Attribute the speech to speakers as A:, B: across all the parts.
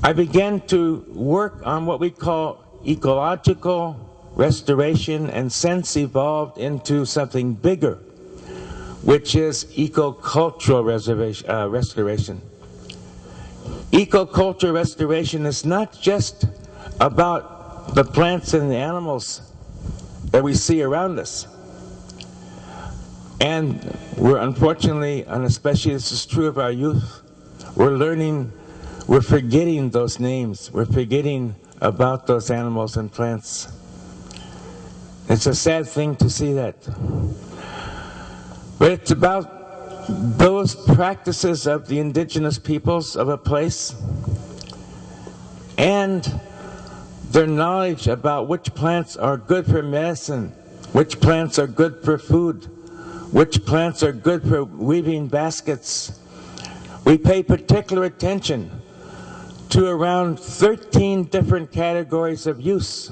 A: I began to work on what we call ecological restoration, and since evolved into something bigger, which is ecocultural restoration. Ecoculture restoration is not just about the plants and the animals that we see around us. And we're unfortunately, and especially this is true of our youth, we're forgetting those names. We're forgetting about those animals and plants. It's a sad thing to see that. But it's about those practices of the indigenous peoples of a place and their knowledge about which plants are good for medicine, which plants are good for food, which plants are good for weaving baskets. We pay particular attention to around 13 different categories of use.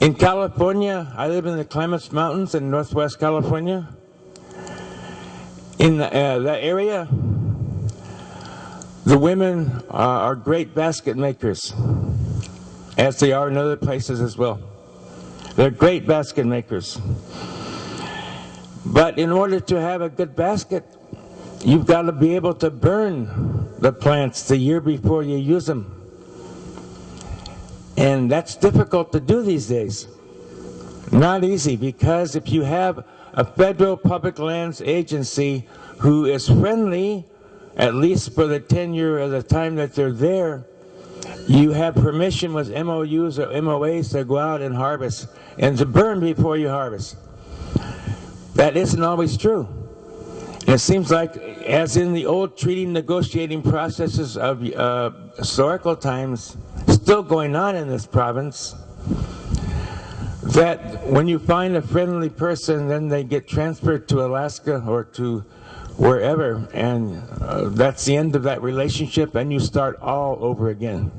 A: In California, I live in the Klamath Mountains in northwest California. In that area, the women are great basket makers, as they are in other places as well. They're great basket makers. But in order to have a good basket, you've got to be able to burn the plants the year before you use them. And that's difficult to do these days. Not easy, because if you have a federal public lands agency who is friendly, at least for the tenure of the time that they're there, you have permission with MOUs or MOAs to go out and harvest and to burn before you harvest. That isn't always true. It seems like, as in the old treaty negotiating processes of historical times, still going on in this province, that when you find a friendly person, then they get transferred to Alaska or to wherever, and that's the end of that relationship, and you start all over again.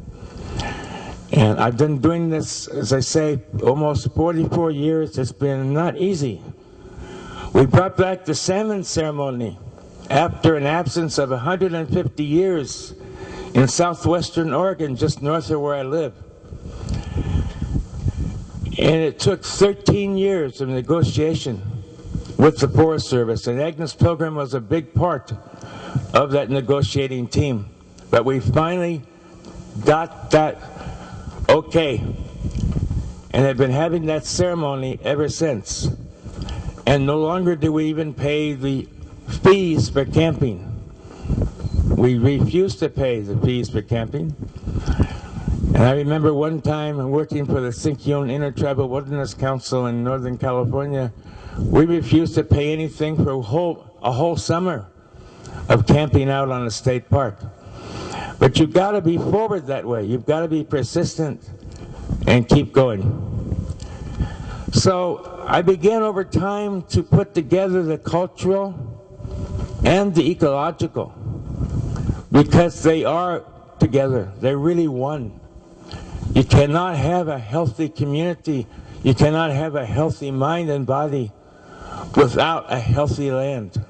A: And I've been doing this, as I say, almost 44 years. It's been not easy. We brought back the salmon ceremony after an absence of 150 years in southwestern Oregon, just north of where I live. And it took 13 years of negotiation with the Forest Service, and Agnes Pilgrim was a big part of that negotiating team. But we finally got that okay, and have been having that ceremony ever since. And no longer do we even pay the fees for camping. We refuse to pay the fees for camping. And I remember one time working for the Sinkyone Intertribal Wilderness Council in Northern California, we refused to pay anything for a whole summer of camping out on a state park. But you've got to be forward that way. You've got to be persistent and keep going. So I began over time to put together the cultural and the ecological, because they are together. They're really one. You cannot have a healthy community, you cannot have a healthy mind and body without a healthy land.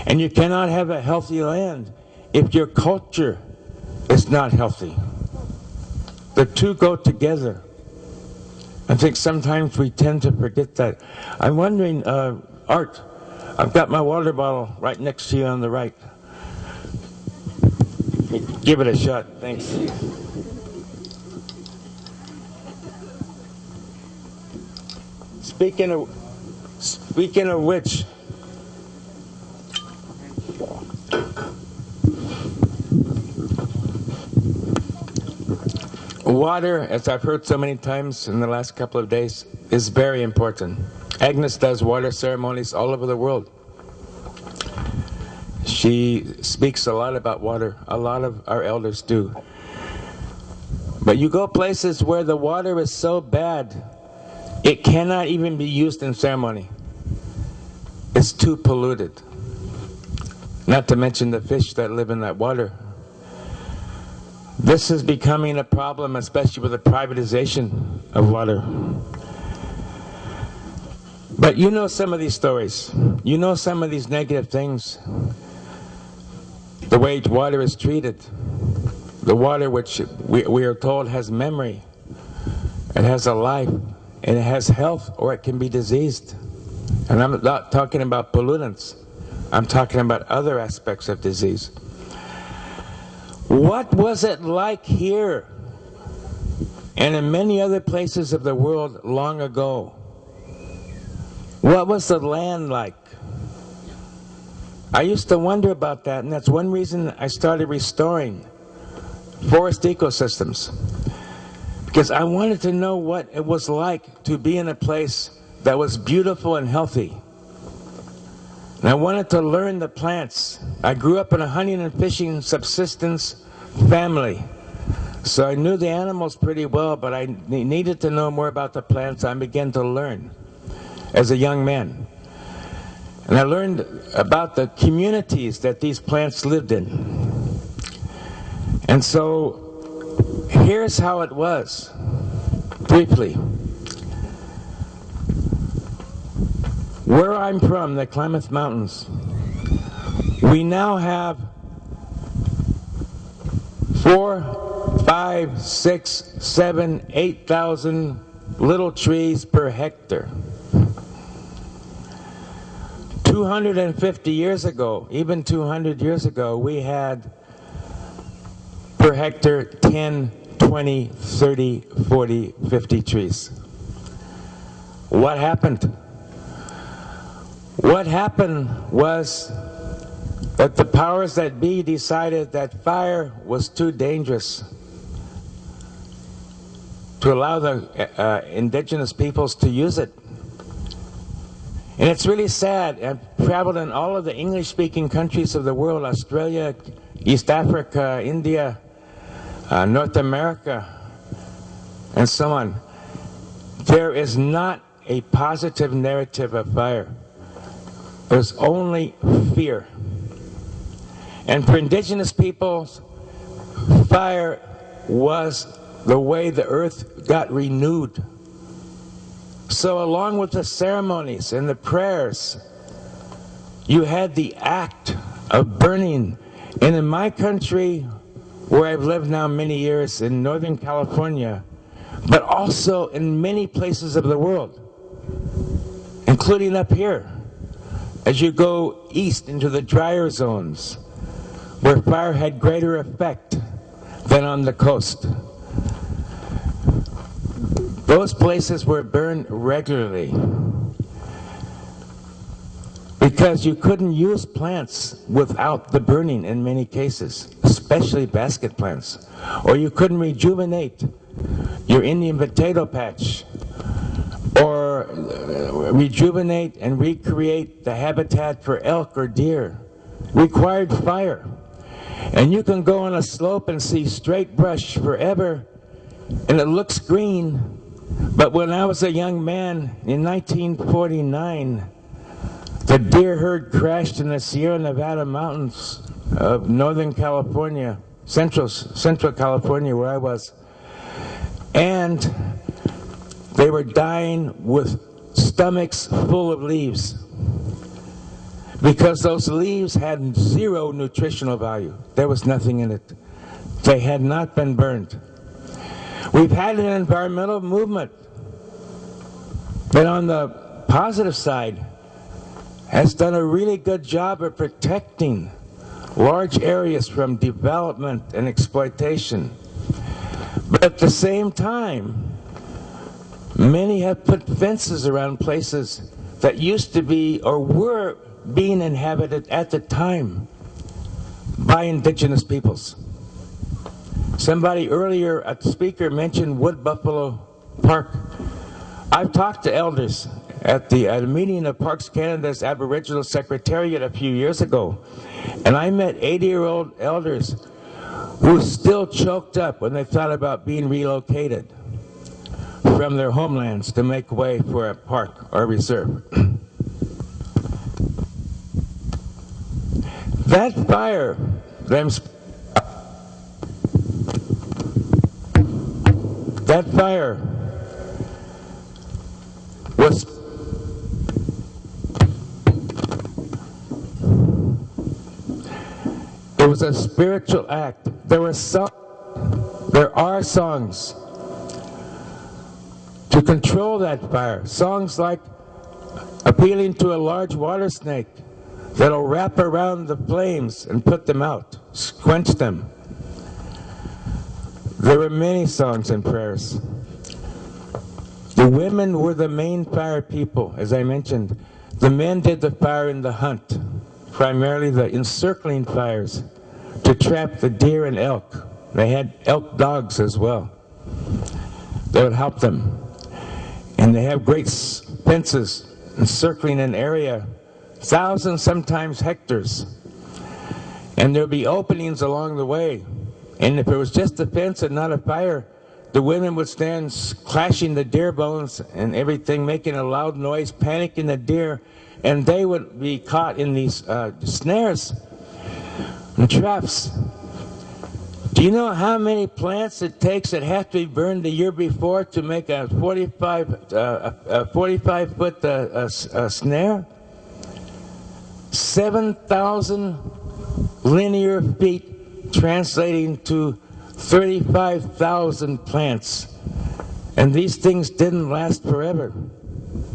A: And you cannot have a healthy land if your culture is not healthy. The two go together. I think sometimes we tend to forget that. I'm wondering, Art, I've got my water bottle right next to you on the right. Give it a shot, thanks. Speaking of which, water, as I've heard so many times in the last couple of days, is very important. Agnes does water ceremonies all over the world. She speaks a lot about water. A lot of our elders do. But you go places where the water is so bad, it cannot even be used in ceremony. It's too polluted. Not to mention the fish that live in that water. This is becoming a problem, especially with the privatization of water. But you know some of these stories. You know some of these negative things. The way water is treated. the water which we are told has memory, it has a life, and it has health, or it can be diseased. And I'm not talking about pollutants. I'm talking about other aspects of disease. What was it like here and in many other places of the world long ago? What was the land like? I used to wonder about that, and that's one reason I started restoring forest ecosystems. Because I wanted to know what it was like to be in a place that was beautiful and healthy. And I wanted to learn the plants. I grew up in a hunting and fishing subsistence family. So I knew the animals pretty well, but I needed to know more about the plants. I began to learn as a young man. And I learned about the communities that these plants lived in. And so here's how it was, briefly. Where I'm from, the Klamath Mountains, we now have 4, 5, 6, 7, 8,000 little trees per hectare. 250 years ago, even 200 years ago, we had per hectare 10, 20, 30, 40, 50 trees. What happened? What happened was that the powers that be decided that fire was too dangerous to allow the indigenous peoples to use it. And it's really sad. I've traveled in all of the English-speaking countries of the world, Australia, East Africa, India, North America, and so on. There is not a positive narrative of fire. There's only fear. And for indigenous peoples, fire was the way the earth got renewed. So along with the ceremonies and the prayers, you had the act of burning. And in my country, where I've lived now many years, in Northern California, but also in many places of the world, including up here, as you go east into the drier zones, where fire had greater effect than on the coast. Those places were burned regularly because you couldn't use plants without the burning in many cases, especially basket plants. Or you couldn't rejuvenate your Indian potato patch, or rejuvenate and recreate the habitat for elk or deer. Required fire. And you can go on a slope and see straight brush forever, and it looks green. But when I was a young man in 1949, the deer herd crashed in the Sierra Nevada mountains of Northern California, Central California, where I was. And they were dying with stomachs full of leaves, because those leaves had zero nutritional value. There was nothing in it. They had not been burned. We've had an environmental movement that on the positive side has done a really good job of protecting large areas from development and exploitation. But at the same time, many have put fences around places that used to be or were being inhabited at the time by indigenous peoples. Somebody earlier, a speaker, mentioned Wood Buffalo Park. I've talked to elders at a meeting of Parks Canada's Aboriginal Secretariat a few years ago, and I met 80-year-old elders who still choked up when they thought about being relocated from their homelands to make way for a park or a reserve. That fire, that fire was it was a spiritual act. There was some there are songs to control that fire. Songs like appealing to a large water snake that'll wrap around the flames and put them out, quench them. There were many songs and prayers. The women were the main fire people, as I mentioned. The men did the fire in the hunt, primarily the encircling fires to trap the deer and elk. They had elk dogs as well that would help them. And they have great fences encircling an area, thousands, sometimes hectares. And there'll be openings along the way. And if it was just a fence and not a fire, the women would stand clashing the deer bones and everything, making a loud noise, panicking the deer, and they would be caught in these snares and traps. Do you know how many plants it takes that have to be burned the year before to make a 45-foot snare? 7,000 linear feet, translating to 35,000 plants. And these things didn't last forever.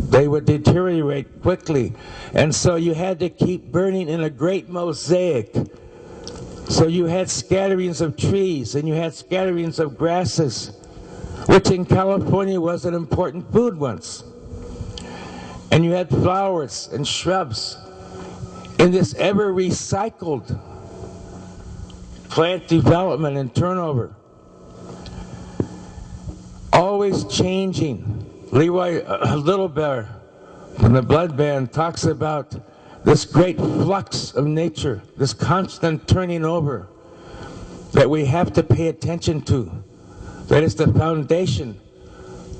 A: They would deteriorate quickly. And so you had to keep burning in a great mosaic. So you had scatterings of trees and you had scatterings of grasses, which in California was an important food once. And you had flowers and shrubs in this ever recycled plant development and turnover. Always changing. Leroy Little Bear from the Blood Band talks about this great flux of nature, this constant turning over that we have to pay attention to. That is the foundation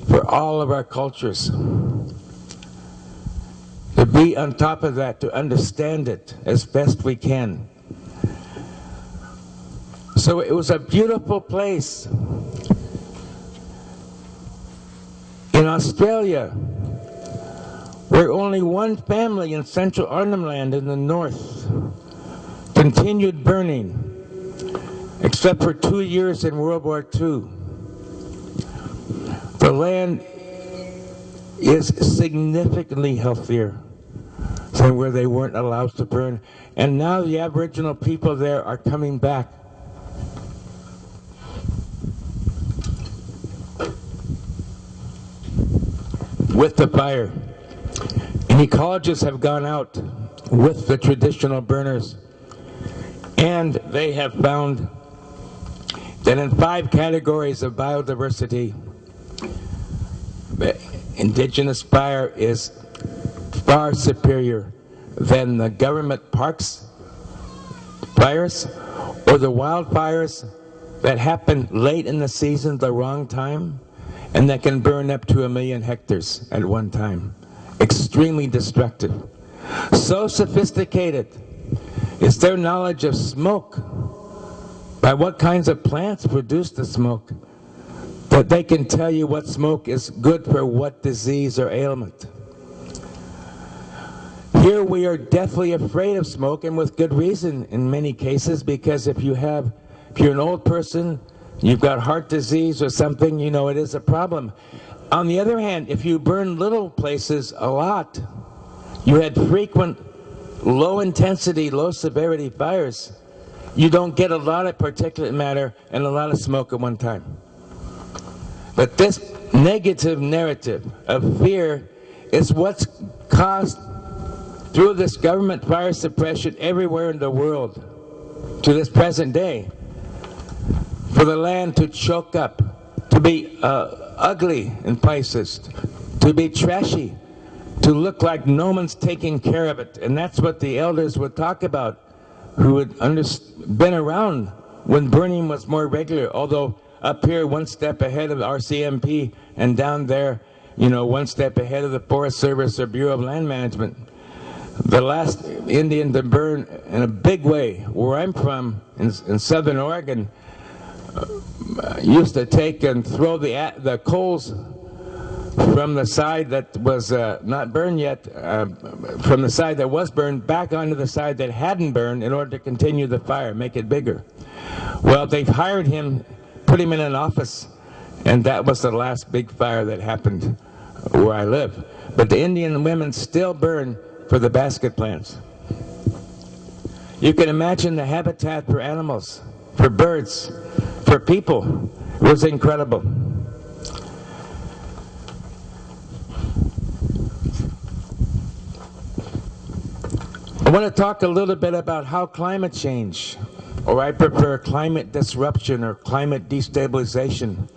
A: for all of our cultures. To be on top of that, to understand it as best we can. So it was a beautiful place. In Australia, where only one family in central Arnhem Land in the north continued burning, except for 2 years in World War II. The land is significantly healthier than where they weren't allowed to burn. And now the Aboriginal people there are coming back. With the fire. And ecologists have gone out with the traditional burners, and they have found that in 5 categories of biodiversity, indigenous fire is far superior than the government parks fires or the wildfires that happen late in the season, the wrong time, and that can burn up to 1 million hectares at one time. Extremely destructive. So sophisticated is their knowledge of smoke, by what kinds of plants produce the smoke, that they can tell you what smoke is good for what disease or ailment. Here we are deathly afraid of smoke, and with good reason in many cases, because if you're an old person, you've got heart disease or something, you know it is a problem. On the other hand, if you burn little places a lot, you had frequent low intensity, low severity fires, you don't get a lot of particulate matter and a lot of smoke at one time. But this negative narrative of fear is what's caused through this government fire suppression everywhere in the world to this present day, for the land to choke up, to be ugly in places, to be trashy, to look like no one's taking care of it. And that's what the elders would talk about, who had been around when burning was more regular, although up here 1 step ahead of RCMP, and down there, 1 step ahead of the Forest Service or Bureau of Land Management. The last Indian to burn in a big way, where I'm from, in southern Oregon, used to take and throw the coals from the side that was not burned yet, from the side that was burned, back onto the side that hadn't burned in order to continue the fire, make it bigger. Well, they've hired him put him in an office, and that was the last big fire that happened where I live. But the Indian women still burn for the basket plants. You can imagine the habitat for animals, for birds, for people. It was incredible. I want to talk a little bit about how climate change, or I prefer climate disruption or climate destabilization,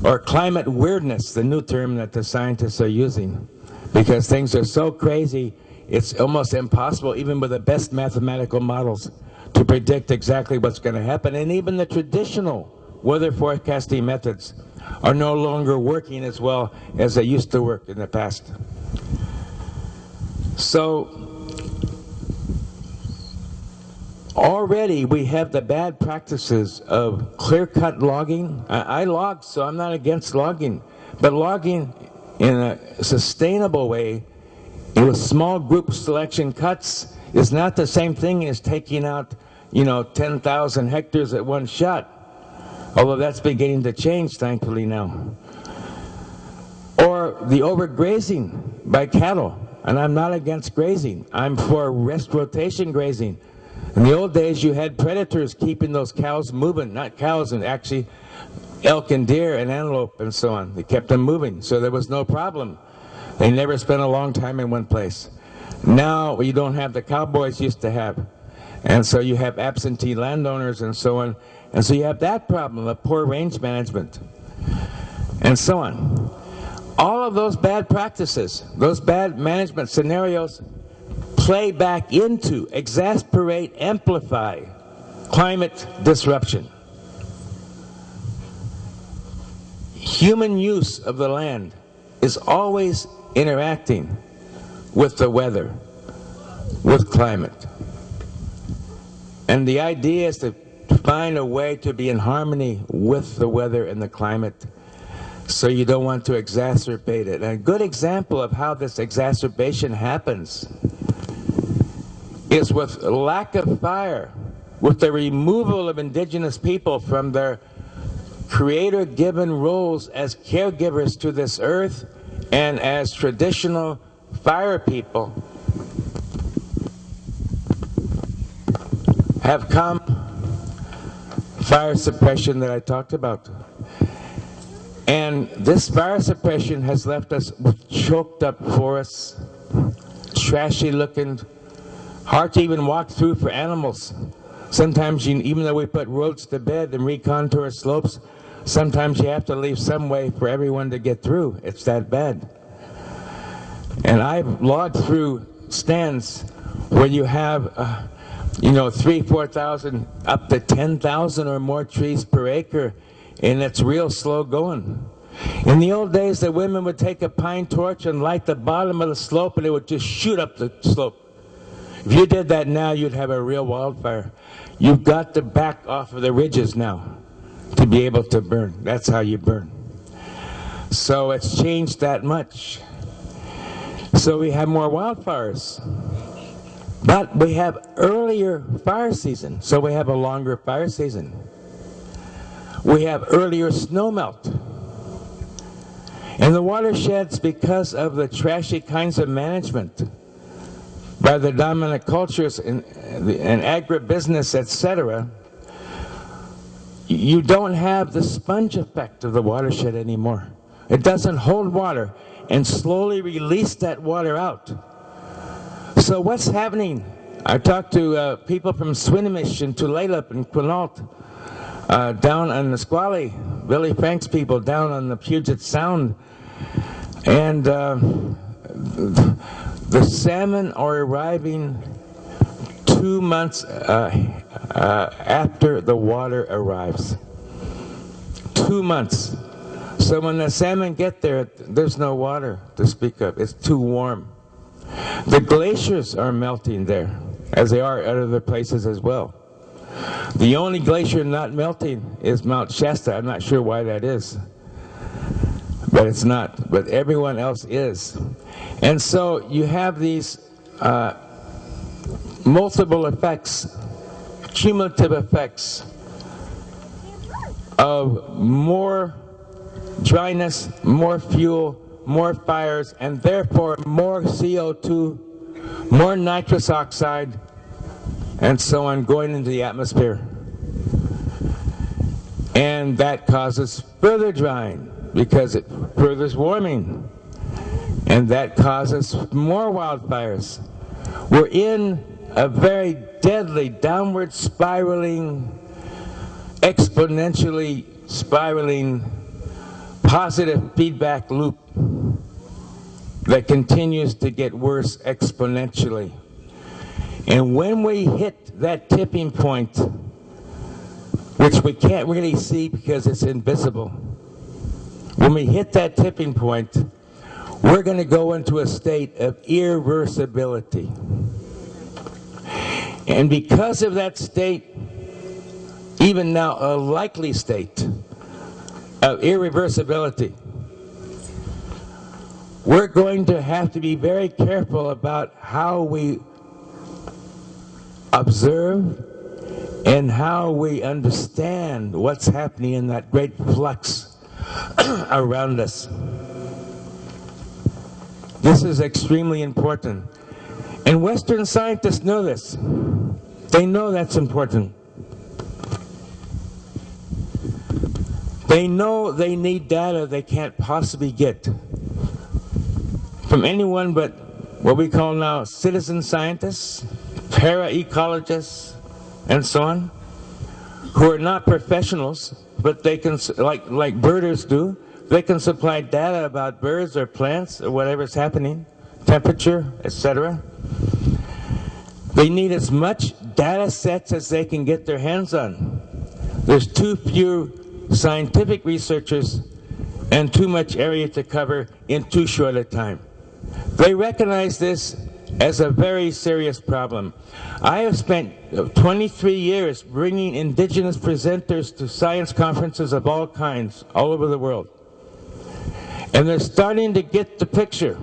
A: or climate weirdness, the new term that the scientists are using, because things are so crazy, it's almost impossible, even with the best mathematical models, to predict exactly what's going to happen. And even the traditional weather forecasting methods are no longer working as well as they used to work in the past. So already we have the bad practices of clear-cut logging. I log, so I'm not against logging, but logging in a sustainable way with small group selection cuts is not the same thing as taking out, 10,000 hectares at one shot, although that's beginning to change, thankfully, now. Or the overgrazing by cattle, and I'm not against grazing. I'm for rest rotation grazing. In the old days, you had predators keeping those cows moving, not cows, and actually elk and deer and antelope and so on. They kept them moving, so there was no problem. They never spent a long time in one place. Now you don't have the cowboys used to have, and so you have absentee landowners and so on, and so you have that problem of poor range management and so on. All of those bad practices, those bad management scenarios, play back into, exasperate, amplify climate disruption. Human use of the land is always interacting with the weather, with climate. And the idea is to find a way to be in harmony with the weather and the climate, so you don't want to exacerbate it. And a good example of how this exacerbation happens is with lack of fire, with the removal of indigenous people from their creator-given roles as caregivers to this earth and as traditional fire people have come fire suppression that I talked about. And this fire suppression has left us with choked up forests, trashy looking, hard to even walk through for animals. Sometimes, even though we put roads to bed and recontour slopes, sometimes you have to leave some way for everyone to get through. It's that bad. And I've logged through stands where you have, 3,000, 4,000, up to 10,000 or more trees per acre, and it's real slow going. In the old days, the women would take a pine torch and light the bottom of the slope, and it would just shoot up the slope. If you did that now, you'd have a real wildfire. You've got to back off of the ridges now to be able to burn. That's how you burn. So it's changed that much. So we have more wildfires. But we have earlier fire season, so we have a longer fire season. We have earlier snowmelt. And the watersheds, because of the trashy kinds of management by the dominant cultures and agribusiness, etc., you don't have the sponge effect of the watershed anymore. It doesn't hold water and slowly release that water out. So what's happening? I talked to people from Swinomish and Tulalip and Quinault, down on the Nisqually, Billy Frank's people down on the Puget Sound, and the salmon are arriving 2 months after the water arrives. 2 months. So when the salmon get there, there's no water to speak of. It's too warm. The glaciers are melting there, as they are at other places as well. The only glacier not melting is Mount Shasta. I'm not sure why that is, but it's not. But everyone else is. And so you have these multiple effects, cumulative effects of more dryness, more fuel, more fires, and therefore more CO2, more nitrous oxide, and so on going into the atmosphere. And that causes further drying because it furthers warming. And that causes more wildfires. We're in a very deadly downward spiraling, exponentially spiraling positive feedback loop that continues to get worse exponentially. And when we hit that tipping point, which we can't really see because it's invisible, when we hit that tipping point, we're going to go into a state of irreversibility. And because of that state, even now a likely state of irreversibility, we're going to have to be very careful about how we observe and how we understand what's happening in that great flux around us. This is extremely important. And Western scientists know this. They know that's important. They know they need data they can't possibly get from anyone but what we call now citizen scientists, para-ecologists, and so on, who are not professionals, but they can, like birders do, they can supply data about birds or plants or whatever's happening, temperature, etc. They need as much data sets as they can get their hands on. There's too few scientific researchers and too much area to cover in too short a time. They recognize this as a very serious problem. I have spent 23 years bringing indigenous presenters to science conferences of all kinds all over the world. And they're starting to get the picture.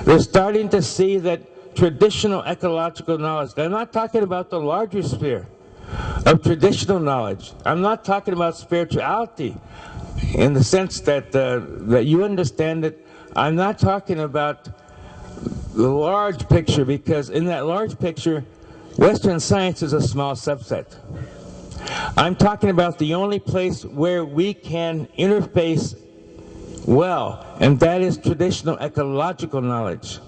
A: They're starting to see that traditional ecological knowledge, I'm not talking about the larger sphere of traditional knowledge. I'm not talking about spirituality in the sense that, that you understand it. I'm not talking about the large picture, because in that large picture, Western science is a small subset. I'm talking about the only place where we can interface well, and that is traditional ecological knowledge.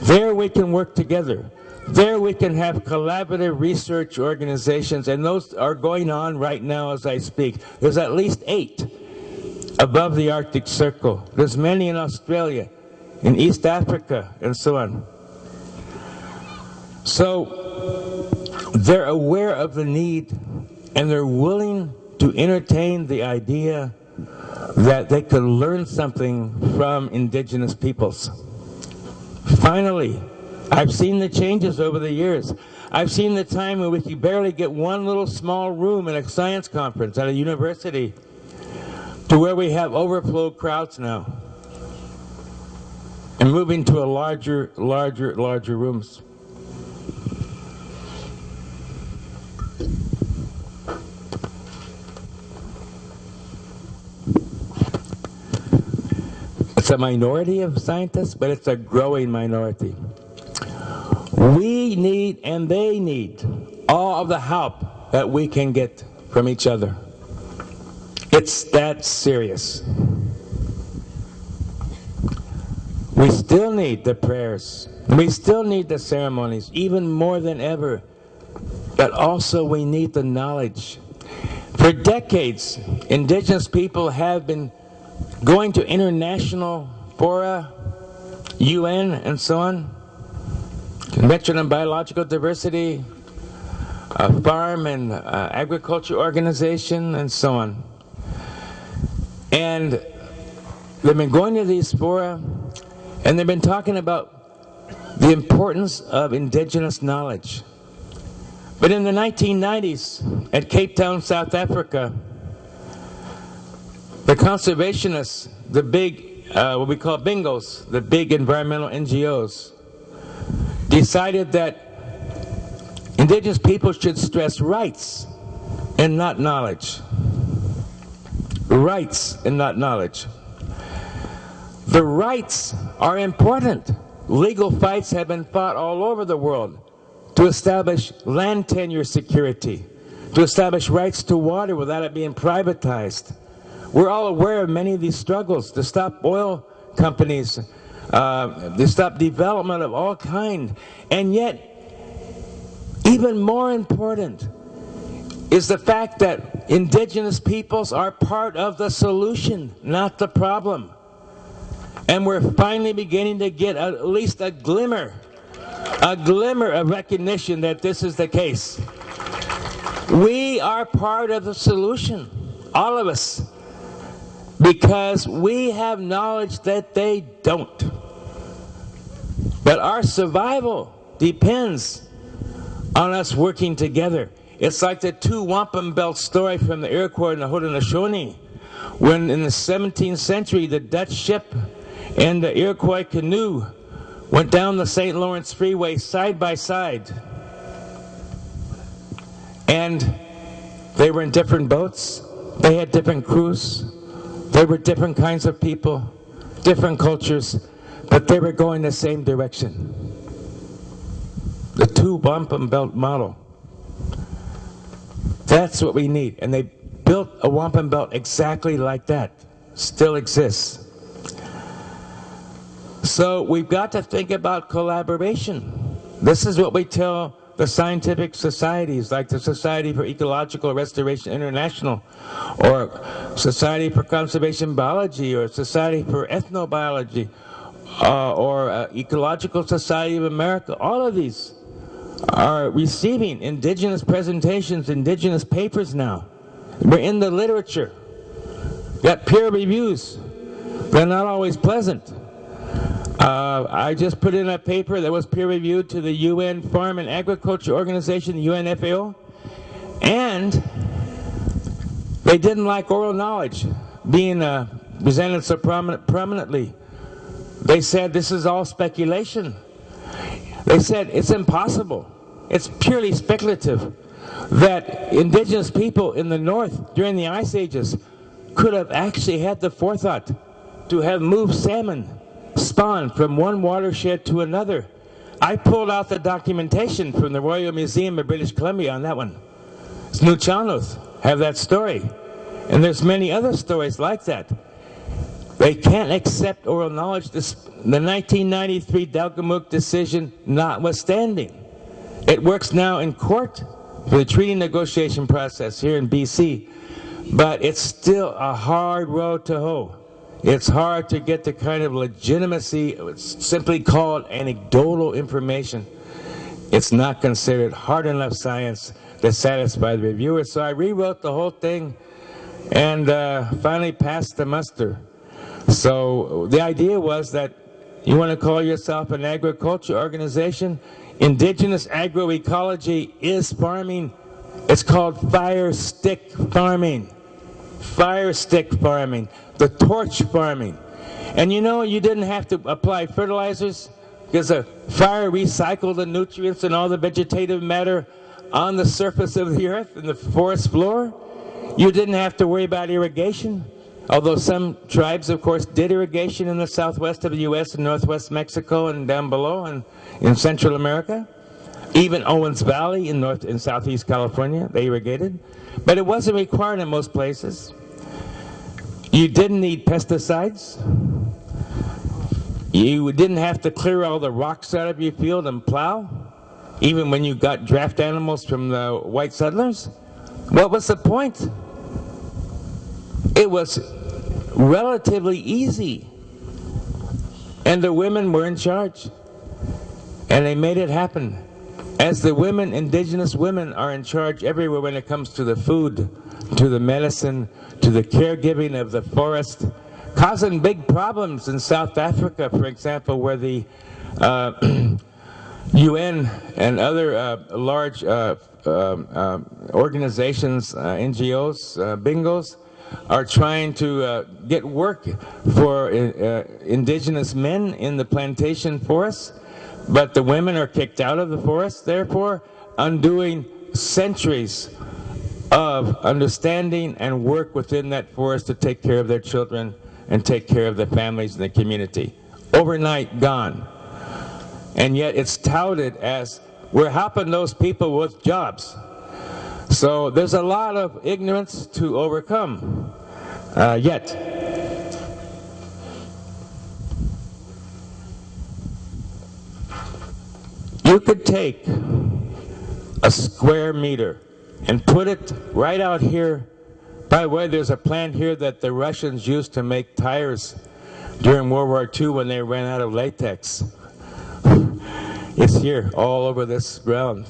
A: There we can work together. There we can have collaborative research organizations, and those are going on right now as I speak. There's at least 8 above the Arctic Circle. There's many in Australia, in East Africa, and so on. So they're aware of the need, and they're willing to entertain the idea that they could learn something from indigenous peoples. Finally, I've seen the changes over the years. I've seen the time when we could barely get one little small room in a science conference at a university to where we have overflow crowds now, and moving to a larger rooms. It's a minority of scientists, but it's a growing minority. We need, and they need, all of the help that we can get from each other. It's that serious. We still need the prayers. We still need the ceremonies, even more than ever. But also we need the knowledge. For decades, indigenous people have been going to international fora, UN, and so on, Convention on Biological Diversity, Farm and Agriculture Organization, and so on. And they've been going to these fora, and they've been talking about the importance of indigenous knowledge. But in the 1990s, at Cape Town, South Africa, the conservationists, the big, what we call bingos, the big environmental NGOs, decided that indigenous people should stress rights and not knowledge. Rights and not knowledge. The rights are important. Legal fights have been fought all over the world to establish land tenure security, to establish rights to water without it being privatized. We're all aware of many of these struggles to stop oil companies, to stop development of all kind. And yet, even more important is the fact that indigenous peoples are part of the solution, not the problem. And we're finally beginning to get at least a glimmer of recognition that this is the case. We are part of the solution, all of us, because we have knowledge that they don't. But our survival depends on us working together. It's like the two wampum belt story from the Iroquois and the Haudenosaunee, when in the 17th century the Dutch ship and the Iroquois canoe went down the St. Lawrence Freeway side by side. And they were in different boats, they had different crews, they were different kinds of people, different cultures, but they were going the same direction. The two wampum belt model. That's what we need. And they built a wampum belt exactly like that. Still exists. So we've got to think about collaboration. This is what we tell the scientific societies, like the Society for Ecological Restoration International, or Society for Conservation Biology, or Society for Ethnobiology, or Ecological Society of America. All of these are receiving indigenous presentations, indigenous papers now. We're in the literature. Got peer reviews. They're not always pleasant. I just put in a paper that was peer reviewed to the UN Farm and Agriculture Organization, the UNFAO, and they didn't like oral knowledge being presented so prominently. They said this is all speculation. They said it's impossible, it's purely speculative, that indigenous people in the north during the ice ages could have actually had the forethought to have moved salmon spawn from one watershed to another. I pulled out the documentation from the Royal Museum of British Columbia on that one. Snoochalnoth have that story. And there's many other stories like that. They can't accept oral knowledge. The 1993 Delgamuukw decision notwithstanding. It works now in court for the treaty negotiation process here in BC. But it's still a hard road to hoe. It's hard to get the kind of legitimacy. It's simply called anecdotal information. It's not considered hard enough science to satisfy the reviewers. So I rewrote the whole thing and finally passed the muster. So the idea was that you want to call yourself an agriculture organization. Indigenous agroecology is farming. It's called fire stick farming. Fire stick farming. The torch farming. And you know, you didn't have to apply fertilizers because the fire recycled the nutrients and all the vegetative matter on the surface of the earth and the forest floor. You didn't have to worry about irrigation, although some tribes, of course, did irrigation in the southwest of the U.S. and northwest Mexico and down below and in Central America. Even Owens Valley in north and southeast California, they irrigated. But it wasn't required in most places. You didn't need pesticides. You didn't have to clear all the rocks out of your field and plow, even when you got draft animals from the white settlers. What was the point? It was relatively easy. And the women were in charge. And they made it happen. As the women, indigenous women, are in charge everywhere when it comes to the food, to the medicine, to the caregiving of the forest, causing big problems in South Africa, for example, where the UN and other large organizations, NGOs, bingos, are trying to get work for indigenous men in the plantation forests. But the women are kicked out of the forest, therefore undoing centuries of understanding and work within that forest to take care of their children and take care of the families in the community. Overnight gone. And yet it's touted as we're helping those people with jobs. So there's a lot of ignorance to overcome yet. You could take a square meter and put it right out here. By the way, there's a plant here that the Russians used to make tires during World War II when they ran out of latex. It's here, all over this ground.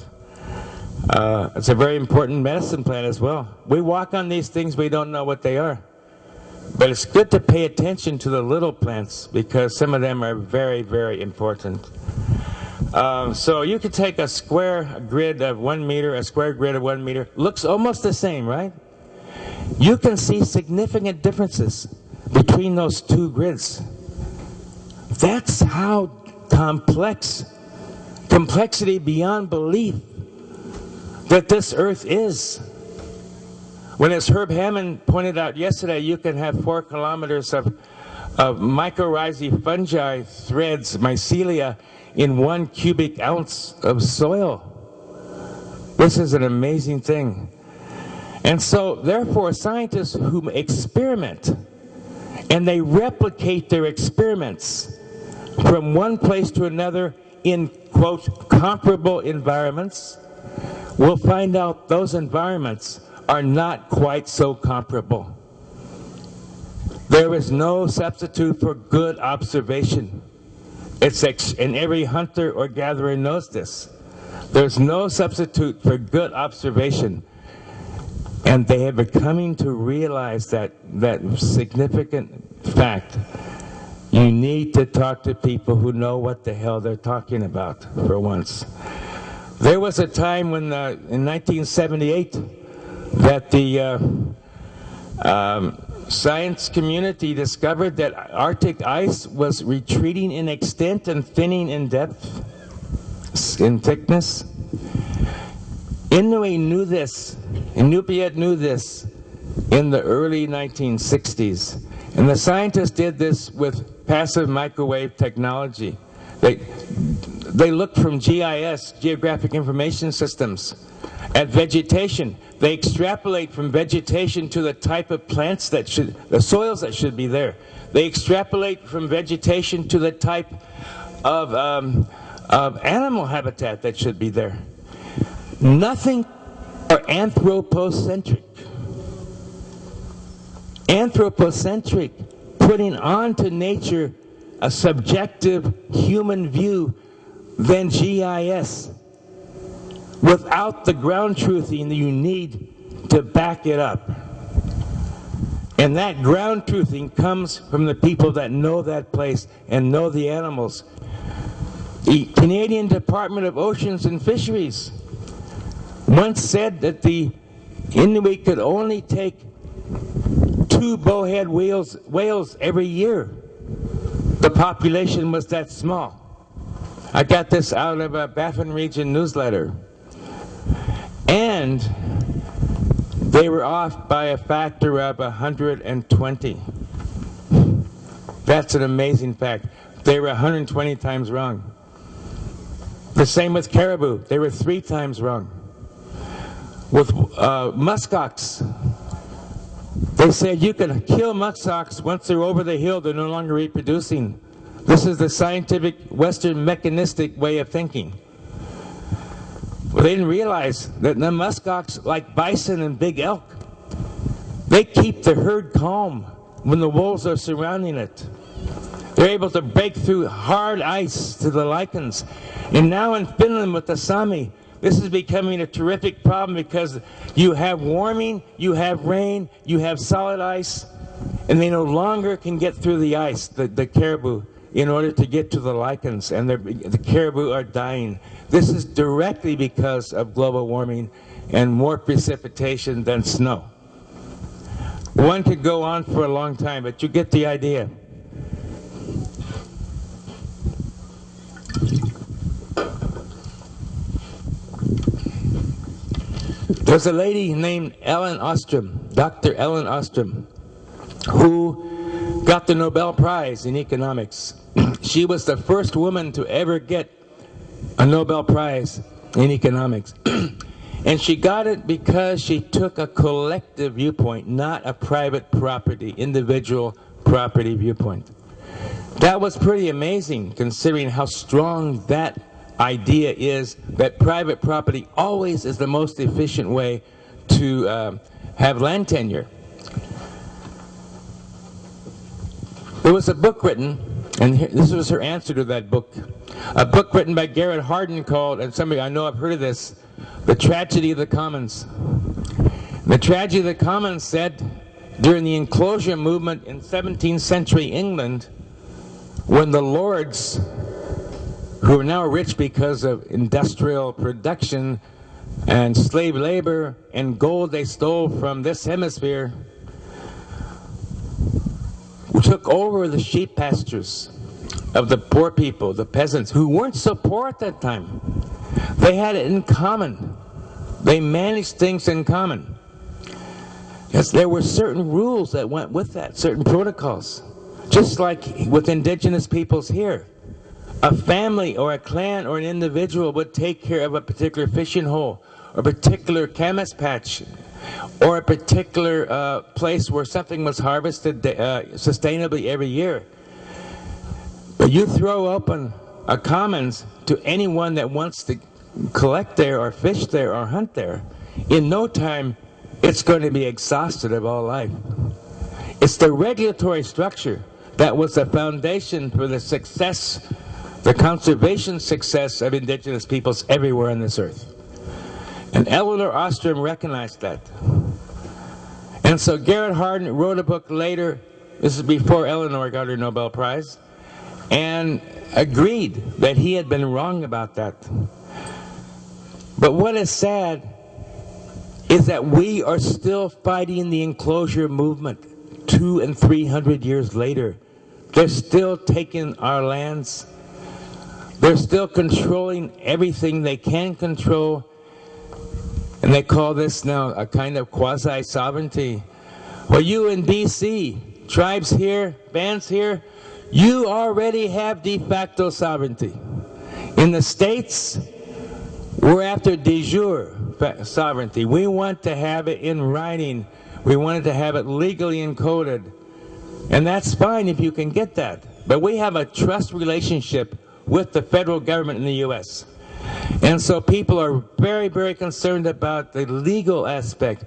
A: It's a very important medicine plant as well. We walk on these things, we don't know what they are. But it's good to pay attention to the little plants because some of them are very, very important. So you could take a square grid of 1 meter, a square grid of 1 meter. Looks almost the same, right? You can see significant differences between those two grids. That's how complexity beyond belief that this earth is. When, as Herb Hammond pointed out yesterday, you can have 4 kilometers of mycorrhizae fungi threads, mycelia, in 1 cubic ounce of soil. This is an amazing thing. And so, therefore, scientists who experiment and they replicate their experiments from one place to another in, quote, comparable environments, will find out those environments are not quite so comparable. There is no substitute for good observation. And every hunter or gatherer knows this. There's no substitute for good observation. And they have been coming to realize that significant fact. You need to talk to people who know what the hell they're talking about for once. There was a time when, in 1978, that the science community discovered that Arctic ice was retreating in extent and thinning in depth, in thickness. Inuit knew this, Inupiat knew this in the early 1960s. And the scientists did this with passive microwave technology. They looked from GIS, Geographic Information Systems, at vegetation. They extrapolate from vegetation to the type of plants that the soils that should be there. They extrapolate from vegetation to the type of animal habitat that should be there. Nothing are anthropocentric. Anthropocentric, putting onto nature a subjective human view, than GIS, without the ground truthing that you need to back it up. And that ground truthing comes from the people that know that place and know the animals. The Canadian Department of Oceans and Fisheries once said that the Inuit could only take 2 bowhead whales every year. The population was that small. I got this out of a Baffin Region newsletter. And they were off by a factor of 120. That's an amazing fact. They were 120 times wrong. The same with caribou. They were 3 times wrong. With muskox, they said you can kill muskox once they're over the hill, they're no longer reproducing. This is the scientific, Western, mechanistic way of thinking. Well, they didn't realize that the muskox, like bison and big elk, they keep the herd calm when the wolves are surrounding it. They're able to break through hard ice to the lichens. And now in Finland with the Sami, this is becoming a terrific problem because you have warming, you have rain, you have solid ice, and they no longer can get through the ice, the caribou, in order to get to the lichens, and the caribou are dying. This is directly because of global warming and more precipitation than snow. One could go on for a long time, but you get the idea. There's a lady named Ellen Ostrom, Dr. Ellen Ostrom, who got the Nobel Prize in economics. She was the first woman to ever get a Nobel Prize in economics. And she got it because she took a collective viewpoint, not a private property, individual property viewpoint. That was pretty amazing, considering how strong that idea is, that private property always is the most efficient way to have land tenure. There was a book written, and this was her answer to that book, a book written by Garrett Hardin called, and somebody I know I've heard of this, The Tragedy of the Commons. The Tragedy of the Commons said, during the enclosure movement in 17th century England, when the lords, who are now rich because of industrial production and slave labor and gold they stole from this hemisphere, took over the sheep pastures of the poor people, the peasants, who weren't so poor at that time. They had it in common. They managed things in common. Yes, there were certain rules that went with that, certain protocols. Just like with indigenous peoples here. A family or a clan or an individual would take care of a particular fishing hole, or a particular camas patch, or a particular place where something was harvested sustainably every year. But you throw open a commons to anyone that wants to collect there or fish there or hunt there, in no time it's going to be exhausted of all life. It's the regulatory structure that was the foundation for the success, the conservation success of indigenous peoples everywhere on this earth. And Eleanor Ostrom recognized that. And so Garrett Hardin wrote a book later, this is before Eleanor got her Nobel Prize, and agreed that he had been wrong about that. But what is sad is that we are still fighting the enclosure movement 200 and 300 years later. They're still taking our lands. They're still controlling everything they can control. And they call this now a kind of quasi-sovereignty. Well, you in BC, tribes here, bands here, you already have de facto sovereignty. In the States, we're after de jure sovereignty. We want to have it in writing. We wanted to have it legally encoded. And that's fine if you can get that. But we have a trust relationship with the federal government in the U.S. And so people are very, very concerned about the legal aspect.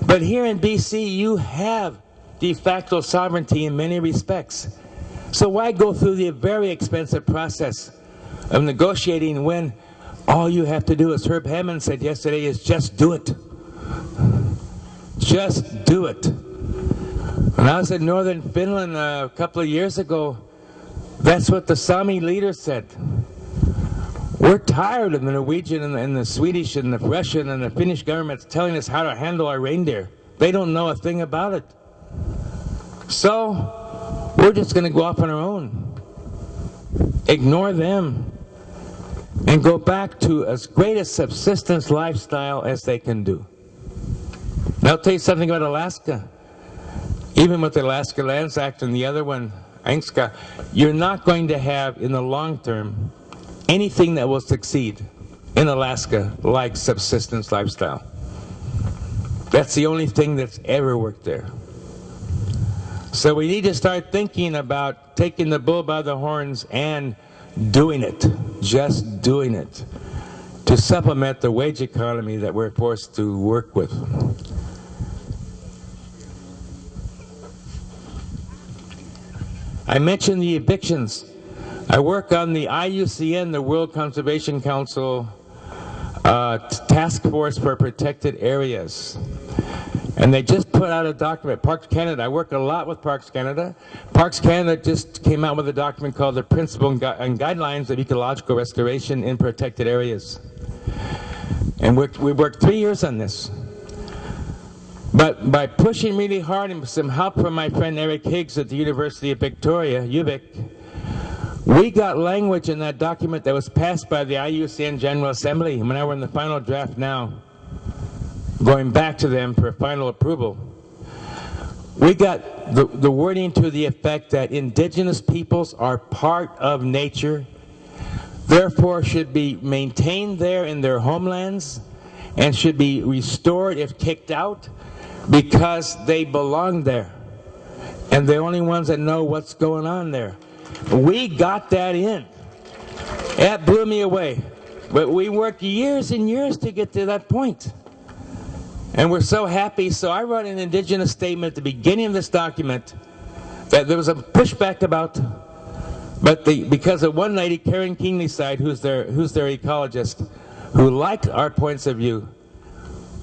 A: But here in BC, you have de facto sovereignty in many respects. So why go through the very expensive process of negotiating when all you have to do, as Herb Hammond said yesterday, is just do it. Just do it. When I was in northern Finland a couple of years ago, that's what the Sami leader said. We're tired of the Norwegian and the Swedish and the Russian and the Finnish governments telling us how to handle our reindeer. They don't know a thing about it. So we're just going to go off on our own. Ignore them and go back to as great a subsistence lifestyle as they can do. Now, I'll tell you something about Alaska. Even with the Alaska Lands Act and the other one, ANCSCA, you're not going to have, in the long term, anything that will succeed in Alaska like subsistence lifestyle. That's the only thing that's ever worked there. So we need to start thinking about taking the bull by the horns and doing it, just doing it, to supplement the wage economy that we're forced to work with. I mentioned the evictions. I work on the IUCN, the World Conservation Council Task Force for Protected Areas. And they just put out a document, Parks Canada. I work a lot with Parks Canada. Parks Canada just came out with a document called the Principles and Guidelines of Ecological Restoration in Protected Areas. And we worked 3 years on this. But by pushing really hard and with some help from my friend Eric Higgs at the University of Victoria, UVic, we got language in that document that was passed by the IUCN General Assembly. And now we're in the final draft now. going back to them for final approval, we got the wording to the effect that indigenous peoples are part of nature, therefore should be maintained there in their homelands and should be restored if kicked out because they belong there. And the only ones that know what's going on there. We got that in. That blew me away. But we worked years and years to get to that point. And we're so happy. So I wrote an Indigenous statement at the beginning of this document that there was a pushback about, but because of one lady, Karen Kinglyside, who's their ecologist, who liked our points of view,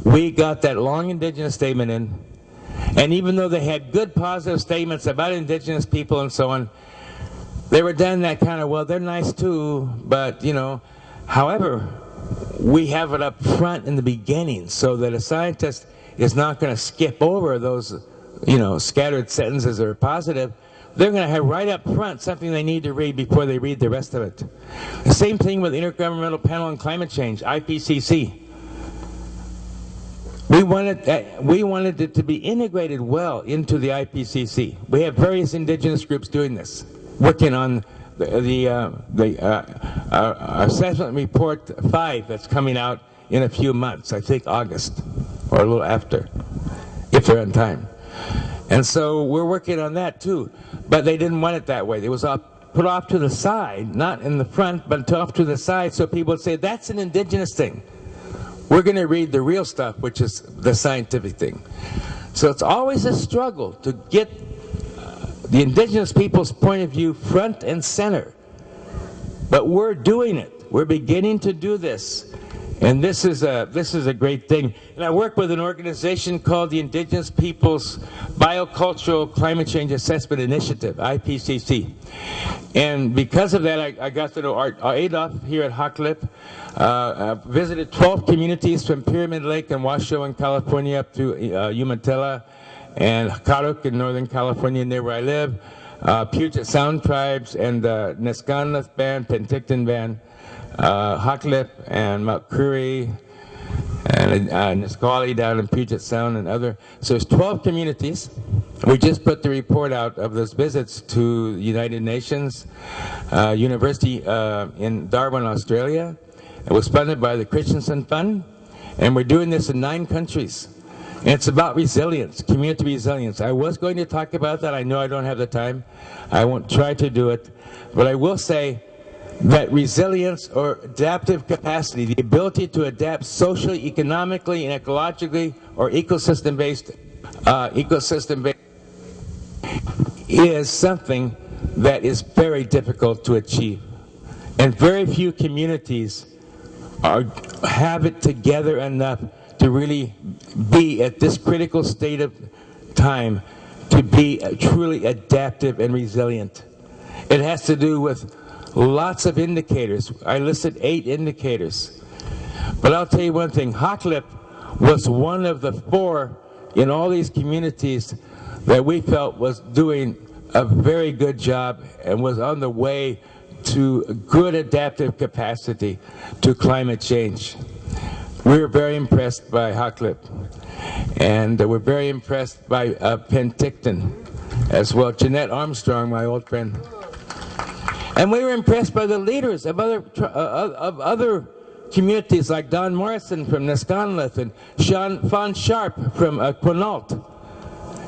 A: we got that long Indigenous statement in. And even though they had good positive statements about Indigenous people and so on, they were done that kind of, well, they're nice too, but, you know, however, we have it up front in the beginning so that a scientist is not going to skip over those, you know, scattered sentences that are positive. They're going to have right up front something they need to read before they read the rest of it. The same thing with Intergovernmental Panel on Climate Change, IPCC. We wanted it to be integrated well into the IPCC. We have various indigenous groups doing this, working on assessment report 5 that's coming out in a few months, I think August or a little after, if they're on time. And so we're working on that too, but they didn't want it that way. It was put off to the side, not in the front, but off to the side, so people would say, that's an indigenous thing. We're going to read the real stuff, which is the scientific thing. So it's always a struggle to get the indigenous people's point of view front and center. But we're doing it. We're beginning to do this. And this is a great thing. And I work with an organization called the Indigenous Peoples Biocultural Climate Change Assessment Initiative, IPCC. And because of that, I got to know Adolf here at Haklip. Visited 12 communities from Pyramid Lake and Washoe in California up to Umatilla and Karuk in Northern California, near where I live. Puget Sound tribes and Neskanlath Band, Penticton Band, Haklip and Mount Curry and Nisqually down in Puget Sound and other. So there's 12 communities. We just put the report out of those visits to the United Nations University in Darwin, Australia. It was funded by the Christensen Fund, and we're doing this in 9 countries. And it's about resilience, community resilience. I was going to talk about that. I know I don't have the time. I won't try to do it. But I will say that resilience or adaptive capacity, the ability to adapt socially, economically, and ecologically, or ecosystem-based, is something that is very difficult to achieve. And very few communities have it together enough to really be at this critical state of time to be truly adaptive and resilient. It has to do with lots of indicators. I listed 8 indicators. But I'll tell you one thing, Haklip was one of the 4 in all these communities that we felt was doing a very good job and was on the way to good adaptive capacity to climate change. We were very impressed by Haklip, and we're very impressed by Penticton as well. Jeanette Armstrong, my old friend. And we were impressed by the leaders of other communities like Don Morrison from Neskanlath and Fawn Sharp from Quinault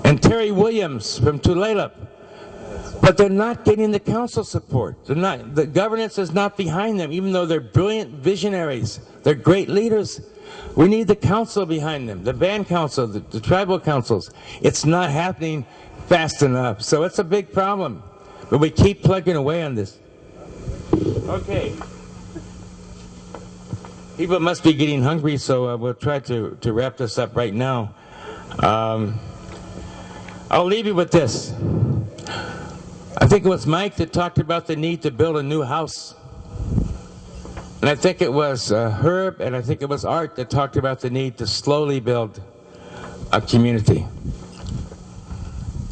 A: and Terry Williams from Tulalip. But they're not getting the council support. The governance is not behind them, even though they're brilliant visionaries. They're great leaders. We need the council behind them, the band council, the tribal councils. It's not happening fast enough. So it's a big problem. But we keep plugging away on this. Okay. People must be getting hungry, so we'll try to wrap this up right now. I'll leave you with this. I think it was Mike that talked about the need to build a new house. And I think it was Herb and I think it was Art that talked about the need to slowly build a community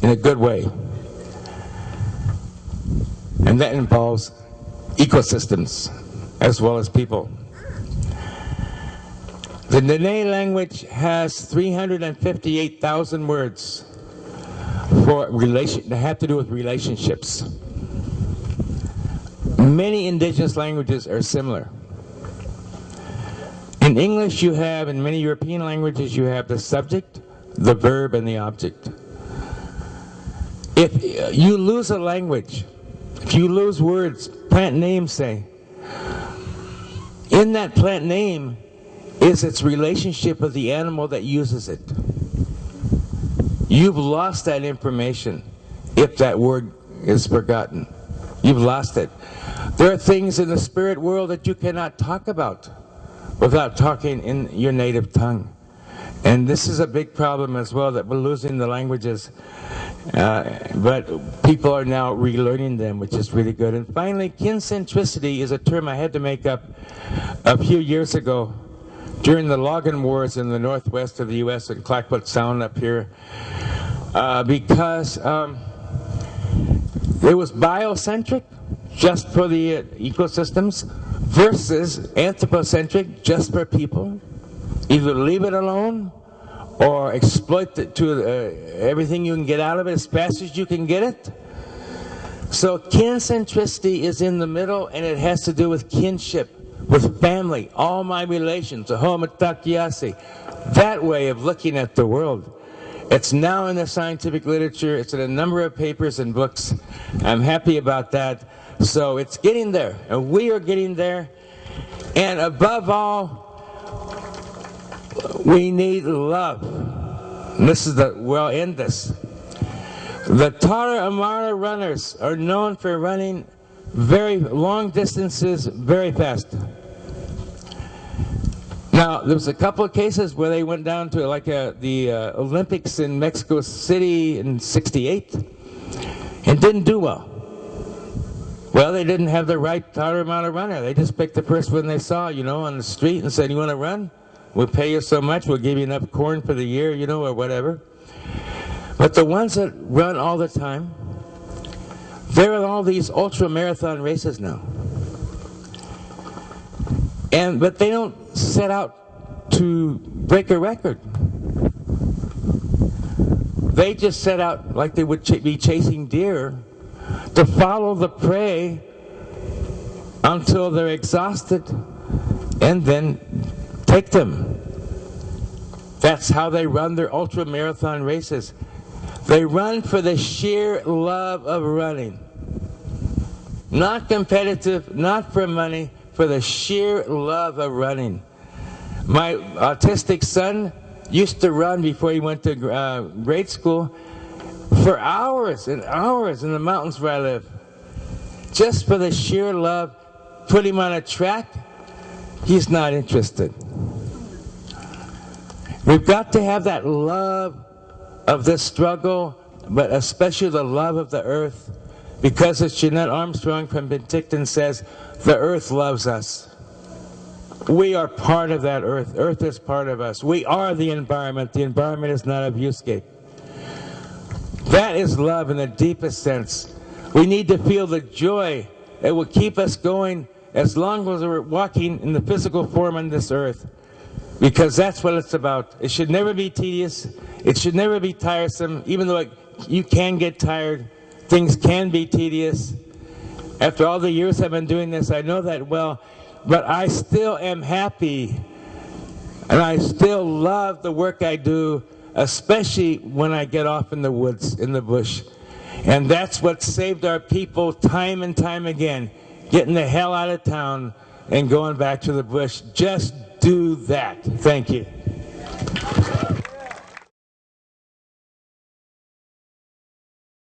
A: in a good way. And that involves ecosystems as well as people. The Dene language has 358,000 words for that have to do with relationships. Many indigenous languages are similar. In English you have, in many European languages, you have the subject, the verb, and the object. If you lose a language, if you lose words, plant names say, in that plant name is its relationship with the animal that uses it. You've lost that information if that word is forgotten. You've lost it. There are things in the spirit world that you cannot talk about without talking in your native tongue. And this is a big problem as well, that we're losing the languages. But people are now relearning them, which is really good. And finally, kincentricity is a term I had to make up a few years ago during the Logan Wars in the northwest of the U.S. and Clackfoot Sound up here, because it was biocentric, just for the ecosystems, versus anthropocentric, just for people. Either leave it alone or exploit it to everything you can get out of it as fast as you can get it. So kincentricity is in the middle, and it has to do with kinship, with family, all my relations, that way of looking at the world. It's now in the scientific literature. It's in a number of papers and books. I'm happy about that. So it's getting there, and we are getting there. And above all, we need love. And this is we'll end this. The Tarahumara runners are known for running very long distances very fast. Now, there was a couple of cases where they went down to like the Olympics in Mexico City in '68 and didn't do well. Well, they didn't have the right Tarahumara runner. They just picked the first one they saw, on the street and said, "You want to run? We'll pay you so much. We'll give you enough corn for the year, or whatever." But the ones that run all the time, they're in all these ultra marathon races now. But they don't set out to break a record. They just set out like they would be chasing deer to follow the prey until they're exhausted and then take them. That's how they run their ultra marathon races. They run for the sheer love of running. Not competitive, not for money, for the sheer love of running. My autistic son used to run before he went to grade school for hours and hours in the mountains where I live. Just for the sheer love. Put him on a track, he's not interested. We've got to have that love of this struggle, but especially the love of the earth, because as Jeanette Armstrong from Penticton says, the earth loves us. We are part of that earth. Earth is part of us. We are the environment. The environment is not a viewscape. That is love in the deepest sense. We need to feel the joy that will keep us going as long as we're walking in the physical form on this earth, because that's what it's about. It should never be tedious. It should never be tiresome, even though you can get tired. Things can be tedious. After all the years I've been doing this, I know that well, but I still am happy, and I still love the work I do, especially when I get off in the woods, in the bush. And that's what saved our people time and time again, getting the hell out of town and going back to the bush. Just do that. Thank you.